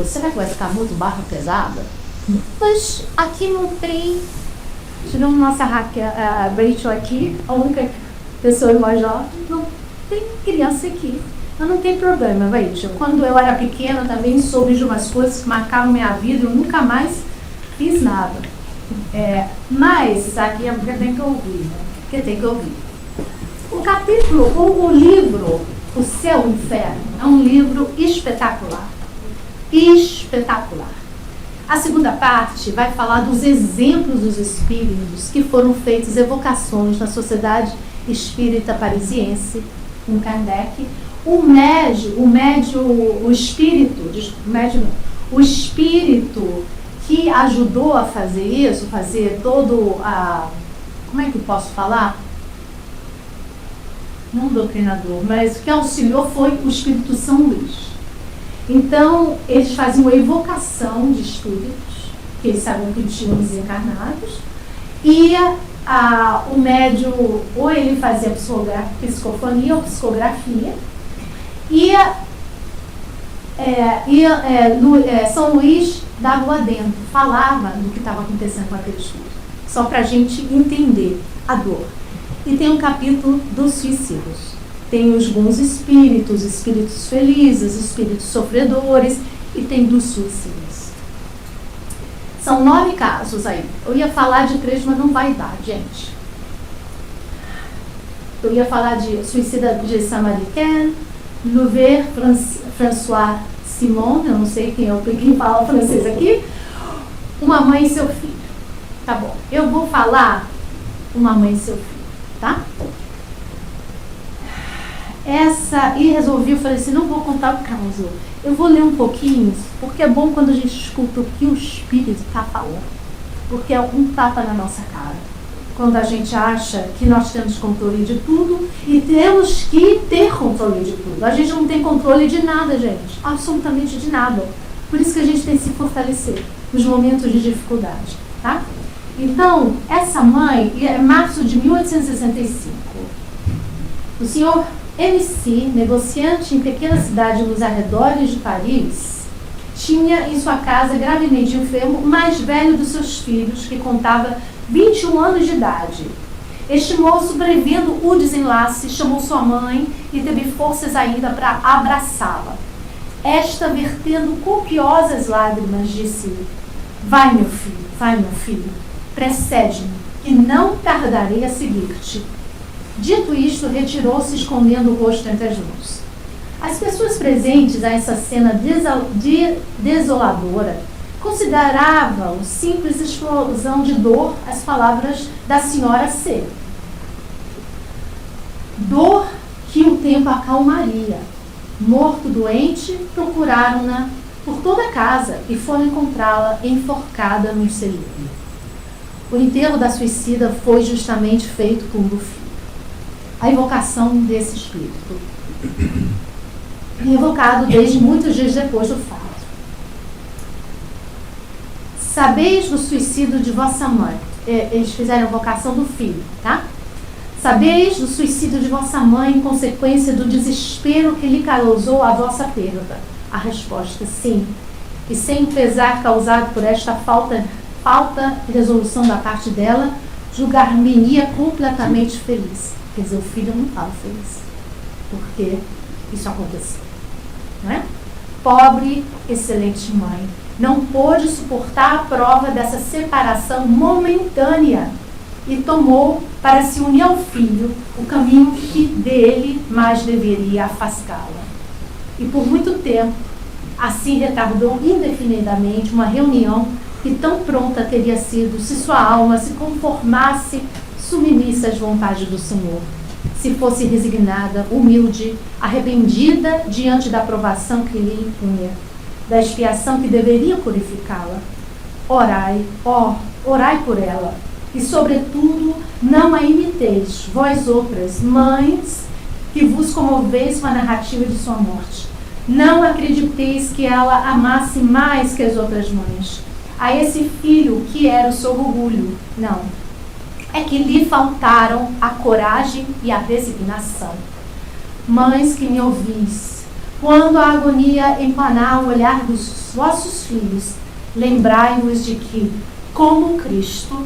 Será que vai ficar muito barra pesada? Mas aqui não tem. Tiramos nossa a Rachel aqui, a única pessoa mais jovem. Não tem criança aqui. Mas não tem problema, Rachel. Quando eu era pequena também soube de umas coisas que marcaram minha vida. Eu nunca mais fiz nada. Mas aqui é porque tem que ouvir, né? Porque tem que ouvir. O capítulo, o livro, O Céu e o Inferno, é um livro espetacular. Espetacular. A segunda parte vai falar dos exemplos dos espíritos que foram feitos, evocações na Sociedade Espírita Parisiense, com Kardec. O espírito que ajudou a fazer isso, fazer todo a... Como é que eu posso falar? Não doutrinador, mas o que auxiliou foi o Espírito São Luís. Então, eles faziam a evocação de espíritos, que eles sabiam que tinham desencarnados, e o médium, ou ele fazia psicofonia ou psicografia, São Luís dava o adendo, falava do que estava acontecendo com aquele espírito, só para a gente entender a dor. E tem um capítulo dos suicídios. Tem os bons espíritos, espíritos felizes, espíritos sofredores, e tem dos suicidas. São 9 casos aí. Eu ia falar de 3, mas não vai dar, gente. Eu ia falar de suicida de Saint-Maritain, Louvet, François Simon, eu não sei quem fala francês aqui, uma mãe e seu filho. Tá bom, eu vou falar uma mãe e seu filho, tá? Eu falei assim, não vou contar o caso, eu vou ler um pouquinho, porque é bom quando a gente escuta o que o Espírito está falando, porque é um tapa na nossa cara, quando a gente acha que nós temos controle de tudo, e temos que ter controle de tudo. A gente não tem controle de nada, gente, absolutamente de nada, por isso que a gente tem que se fortalecer nos momentos de dificuldade, tá? Então, essa mãe, é março de 1865, o senhor MC, negociante em pequena cidade nos arredores de Paris, tinha em sua casa gravemente enfermo o mais velho dos seus filhos, que contava 21 anos de idade. Este moço, prevendo o desenlace, chamou sua mãe e teve forças ainda para abraçá-la. Esta, vertendo copiosas lágrimas, disse: vai, meu filho, precede-me, que não tardarei a seguir-te. Dito isto, retirou-se, escondendo o rosto entre as mãos. As pessoas presentes a essa cena desoladora consideravam simples explosão de dor as palavras da senhora C. Dor que o tempo acalmaria. Morto doente, procuraram-na por toda a casa e foram encontrá-la enforcada num celeiro. O enterro da suicida foi justamente feito por um filho. A evocação desse espírito, evocado desde muitos dias depois do fato. Sabeis do suicídio de vossa mãe. Eles fizeram a evocação do filho, tá? Sabeis do suicídio de vossa mãe em consequência do desespero que lhe causou a vossa perda. A resposta, sim. E sem pesar causado por esta falta de resolução da parte dela, julgar-me-ia completamente feliz. Quer dizer, o filho não estava feliz, porque isso aconteceu, não é? pobre, excelente mãe, não pôde suportar a prova dessa separação momentânea e tomou para se unir ao filho o caminho que dele mais deveria afastá-la. E por muito tempo, assim retardou indefinidamente uma reunião que tão pronta teria sido se sua alma se conformasse submissa às vontades do Senhor, se fosse resignada, humilde, arrependida diante da provação que lhe impunha, da expiação que deveria purificá-la. Orai, orai por ela, e sobretudo não a imiteis, vós outras, mães, que vos comoveis com a narrativa de sua morte. Não acrediteis que ela amasse mais que as outras mães, a esse filho que era o seu orgulho. Não. É que lhe faltaram a coragem e a resignação. Mães que me ouvis, quando a agonia empanar o olhar dos vossos filhos, lembrai-vos de que, como Cristo,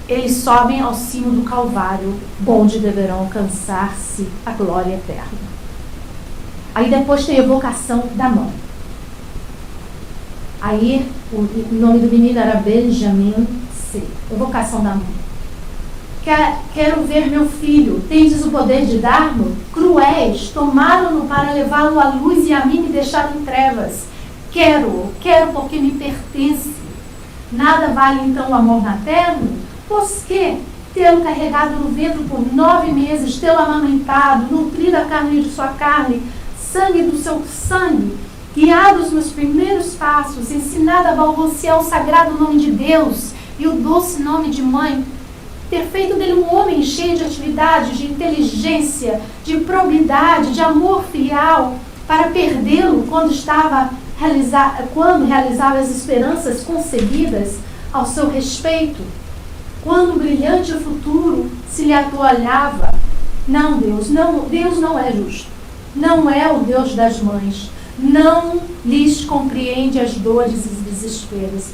eles sobem ao cimo do Calvário, onde deverão alcançar-se a glória eterna. Aí depois tem a evocação da mãe. Aí o nome do menino era Benjamin C. Evocação da mãe. Quero ver meu filho. Tendes o poder de dar-no? Cruéis, tomaram-no para levá-lo à luz e a mim me deixaram em trevas. Quero porque me pertence. Nada vale então o amor materno? Pois que, tê-lo carregado no ventre por 9 meses, tê-lo amamentado, nutrido a carne de sua carne, sangue do seu sangue, guiado os meus primeiros passos, ensinado a balbuciar o sagrado nome de Deus e o doce nome de mãe, ter feito dele um homem cheio de atividade, de inteligência, de probidade, de amor filial, para perdê-lo quando realizava as esperanças concebidas ao seu respeito, quando o brilhante futuro se lhe atoalhava. Não, Deus não é justo. Não é o Deus das mães. Não lhes compreende as dores e os desesperos.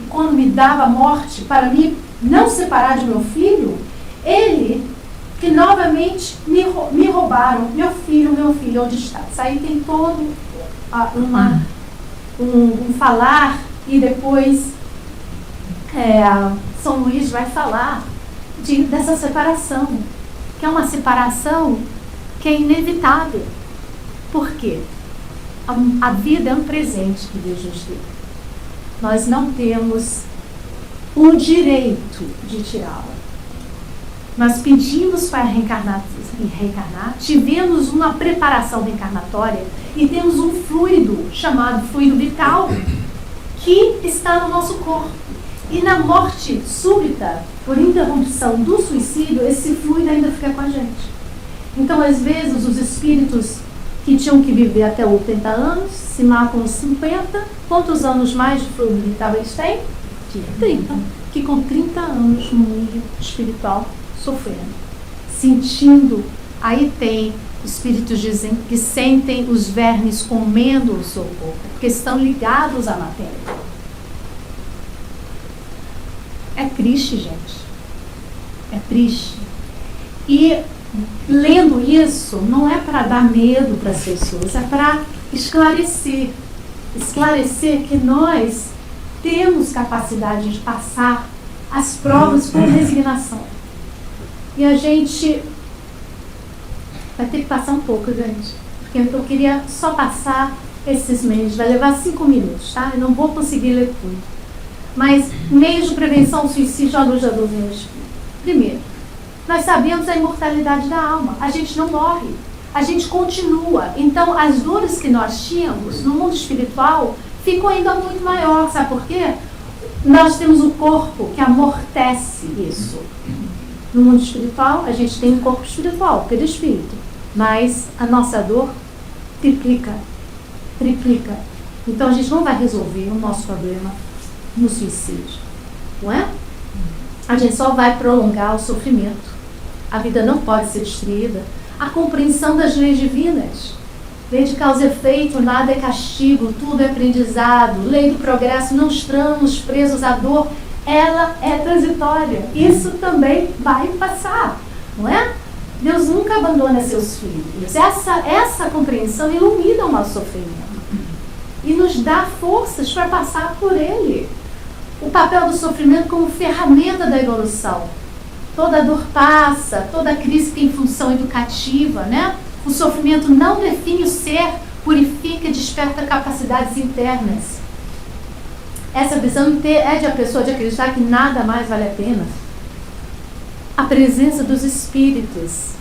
E quando me dava a morte para me não separar de meu filho, ele que novamente me roubaram. Meu filho, onde está? Isso aí tem todo um falar, e depois São Luís vai falar dessa separação, que é uma separação que é inevitável. Por quê? A vida é um presente que Deus nos deu. Nós não temos o direito de tirá-la. Nós pedimos para reencarnar, tivemos uma preparação reencarnatória e temos um fluido chamado fluido vital que está no nosso corpo. E na morte súbita, por interrupção do suicídio, esse fluido ainda fica com a gente. Então, às vezes, os espíritos que tinham que viver até 80 anos se matam aos 50. Quantos anos mais de fluido vital eles têm? 30. Que com 30 anos no mundo espiritual sofrendo, sentindo. Aí tem espíritos dizem que sentem os vermes comendo o seu corpo, porque estão ligados à matéria. É triste, gente. É triste. E lendo isso, não é para dar medo para as pessoas, é para esclarecer. Esclarecer que nós temos capacidade de passar as provas com resignação. E a gente vai ter que passar um pouco, gente. Porque eu queria só passar esses meios. Vai levar 5 minutos, tá? Eu não vou conseguir ler tudo. Mas meios de prevenção ao suicídio à luz da doutrina espírita. Primeiro, nós sabemos a imortalidade da alma. A gente não morre. A gente continua. Então, as dores que nós tínhamos no mundo espiritual ficam ainda muito maior. Sabe por quê? Nós temos o corpo que amortece isso. No mundo espiritual, a gente tem um corpo espiritual, perispírito. Mas a nossa dor triplica. Então, a gente não vai resolver o nosso problema no suicídio. Não é? A gente só vai prolongar o sofrimento. A vida não pode ser destruída. A compreensão das leis divinas. Lei de causa e efeito, nada é castigo, tudo é aprendizado. Lei do progresso, não estamos presos à dor. Ela é transitória. Isso também vai passar, não é? Deus nunca abandona seus filhos. Essa compreensão ilumina o nosso sofrimento. e nos dá forças para passar por ele. O papel do sofrimento como ferramenta da evolução. Toda dor passa, toda crise tem função educativa, né? O sofrimento não define o ser, purifica e desperta capacidades internas. Essa visão impede a pessoa de acreditar que nada mais vale a pena. A presença dos espíritos.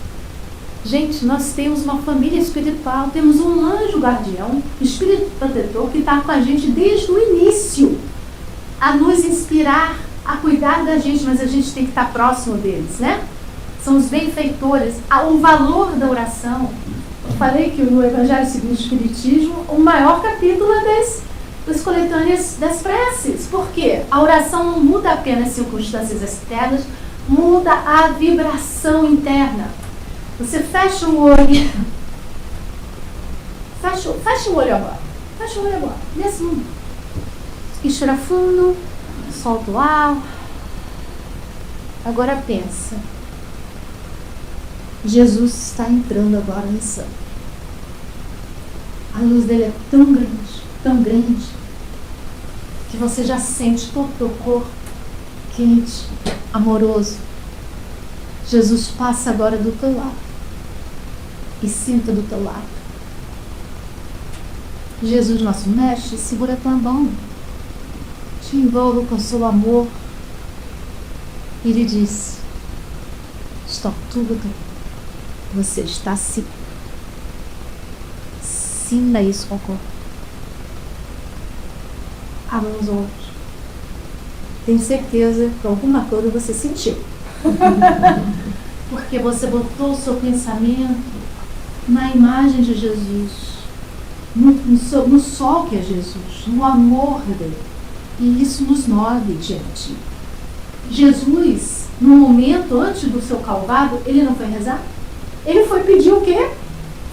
Gente, nós temos uma família espiritual, temos um anjo guardião, espírito protetor que está com a gente desde o início, a nos inspirar, a cuidar da gente, mas a gente tem que estar próximo deles, né? São os benfeitores. O valor da oração. Eu falei que no Evangelho segundo o Espiritismo, o maior capítulo é das coletâneas das preces. Por quê? A oração não muda apenas circunstâncias externas, muda a vibração interna. Você fecha o olho. Fecha o olho agora. Fecha o olho agora. Mesmo. Inspira fundo. Solta o ar. Agora pensa. Jesus está entrando agora no céu. A luz dele é tão grande, que você já sente todo o teu corpo quente, amoroso. Jesus passa agora do teu lado e senta do teu lado. Jesus, nosso mestre, segura a tua mão, te envolve com seu amor e lhe diz: está tudo, você está assim. Sinta isso com o corpo. Abra os olhos. Tenho certeza que alguma coisa você sentiu. Porque você botou o seu pensamento na imagem de Jesus, no sol que é Jesus, no amor dele. E isso nos move diante. Jesus, no momento antes do seu calvário, ele não foi rezar? Ele foi pedir o quê?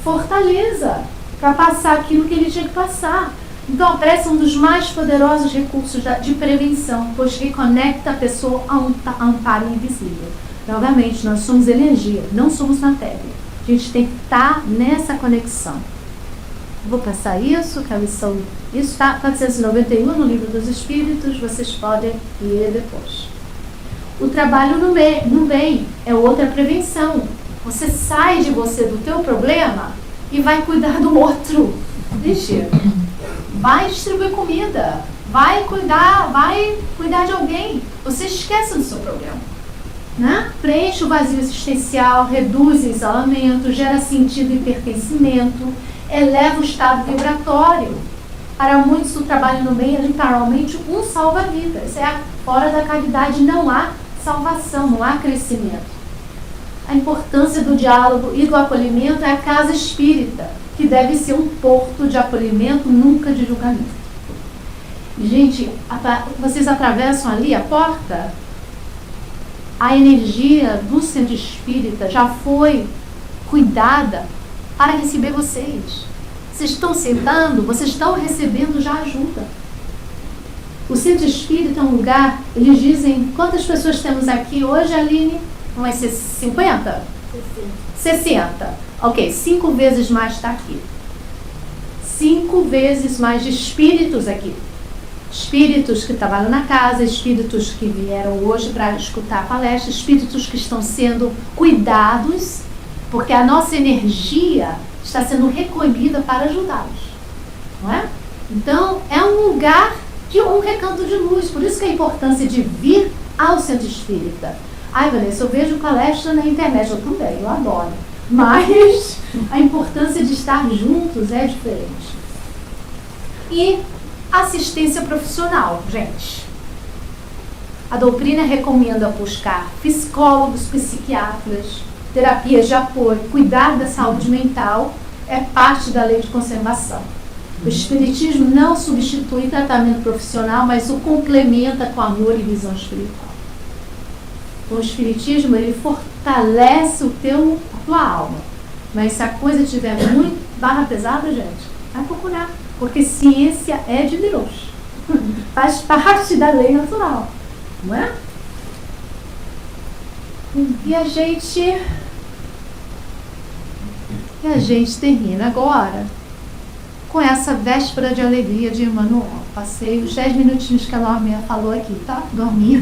Fortaleza, para passar aquilo que ele tinha que passar. Então a prece é um dos mais poderosos recursos de prevenção, pois reconecta a pessoa a um amparo invisível. Novamente, nós somos energia, não somos matéria. A gente tem que estar nessa conexão. Vou passar isso, que a lição... Isso está 491 no Livro dos Espíritos, vocês podem ler depois. O trabalho no bem é outra prevenção. Você sai de você, do teu problema, e vai cuidar do outro. Vixe, vai distribuir comida, vai cuidar de alguém. Você esquece do seu problema, né? Preenche o vazio existencial, reduz o isolamento, gera sentido e pertencimento, eleva o estado vibratório. Para muitos, o trabalho no bem é literalmente um salva-vidas. Fora da caridade não há salvação, não há crescimento. A importância do diálogo e do acolhimento é a casa espírita, que deve ser um porto de acolhimento, nunca de julgamento. Gente, vocês atravessam ali a porta, a energia do centro espírita já foi cuidada para receber vocês. Vocês estão sentando, vocês estão recebendo já ajuda. O centro espírita é um lugar, eles dizem, quantas pessoas temos aqui hoje, Aline? Vai ser 50? 60. Ok, 5 vezes mais está aqui. 5 vezes mais de espíritos aqui. Espíritos que trabalham na casa, espíritos que vieram hoje para escutar a palestra, espíritos que estão sendo cuidados, porque a nossa energia está sendo recolhida para ajudá-los. Não é? Então, é um lugar de um recanto de luz. Por isso que a importância de vir ao centro espírita. Ai, Vanessa, eu vejo palestra na internet, eu também, eu adoro. Mas a importância de estar juntos é diferente. E assistência profissional, gente. A doutrina recomenda buscar psicólogos, psiquiatras, terapias de apoio, cuidar da saúde mental, é parte da lei de conservação. O espiritismo não substitui tratamento profissional, mas o complementa com amor e visão espiritual. O espiritismo, ele fortalece a tua alma. Mas se a coisa estiver muito barra pesada, gente, vai procurar. Porque ciência é de Deus. Faz parte da lei natural. Não é? E a gente termina agora com essa véspera de alegria de Emmanuel. Passei os 10 minutinhos que a Norminha falou aqui, tá? Dormi.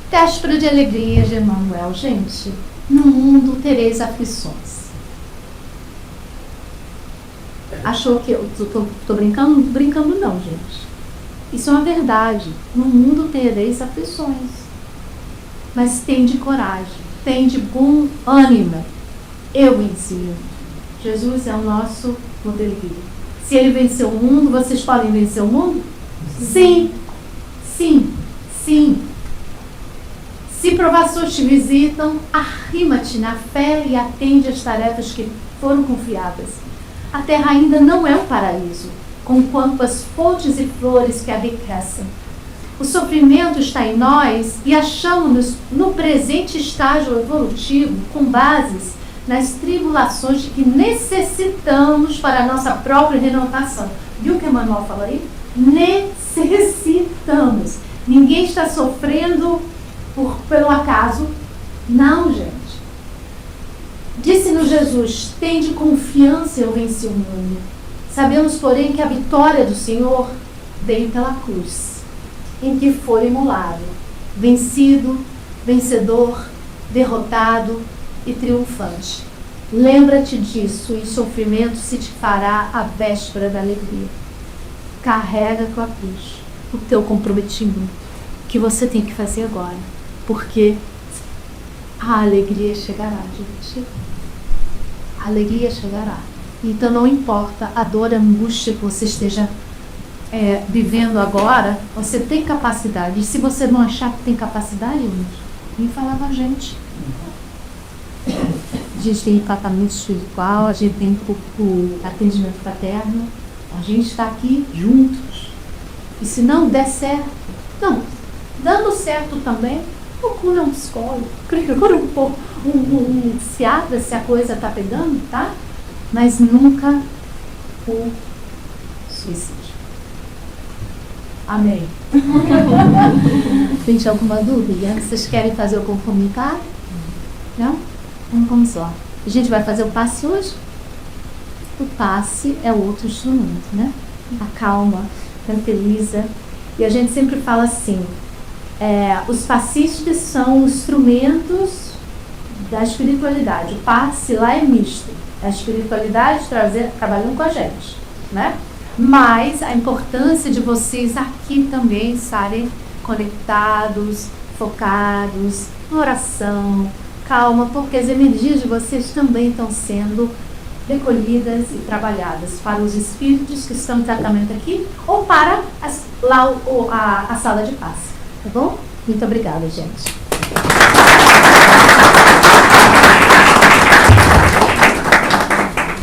Véspera de alegria de Emmanuel. Gente, no mundo tereis aflições. Achou que eu tô brincando? Não tô brincando não, gente. Isso é uma verdade. No mundo tereis aflições. Mas tende coragem, tende bom ânimo. Eu venci o mundo. Jesus é o nosso modelo. Se ele venceu o mundo, vocês podem vencer o mundo? Sim, sim, sim. Se provações te visitam, arrima-te na fé e atende às tarefas que foram confiadas. A terra ainda não é um paraíso, conquanto as fontes e flores que ali crescem. O sofrimento está em nós e achamos-nos no presente estágio evolutivo com bases nas tribulações de que necessitamos para a nossa própria renovação. Viu o que Emmanuel falou aí? Necessitamos. Ninguém está sofrendo pelo acaso. Não, gente. Disse-nos Jesus, tende confiança, eu venci o mundo. Sabemos, porém, que a vitória do Senhor veio pela cruz, em que foi imolado, vencido, vencedor, derrotado e triunfante. Lembra-te disso e o sofrimento se te fará a véspera da alegria. Carrega com a cruz o teu comprometimento, que você tem que fazer agora, porque a alegria chegará, gente. A alegria chegará. Então não importa a dor, a angústia que você esteja vivendo agora, você tem capacidade. E se você não achar que tem capacidade, vem falar com a gente. A gente tem tratamento espiritual, a gente tem o atendimento fraterno, a gente está aqui juntos. E se não der certo, não, dando certo também, procura um psicólogo, procura um psiquiatra se a coisa está pegando, tá? Mas nunca o suicídio. Amém. Tem alguma dúvida? Vocês querem fazer o comunicar? Não? Então vamos lá. A gente vai fazer o passe hoje? O passe é outro instrumento, né? Acalma, tranquiliza. E a gente sempre fala assim, os passistas são instrumentos da espiritualidade. O passe lá é misto. A espiritualidade trabalhando com a gente, né? Mas a importância de vocês aqui também estarem conectados, focados, em oração, calma, porque as energias de vocês também estão sendo recolhidas e trabalhadas para os espíritos que estão em tratamento aqui ou para a sala de passe, tá bom? Muito obrigada, gente.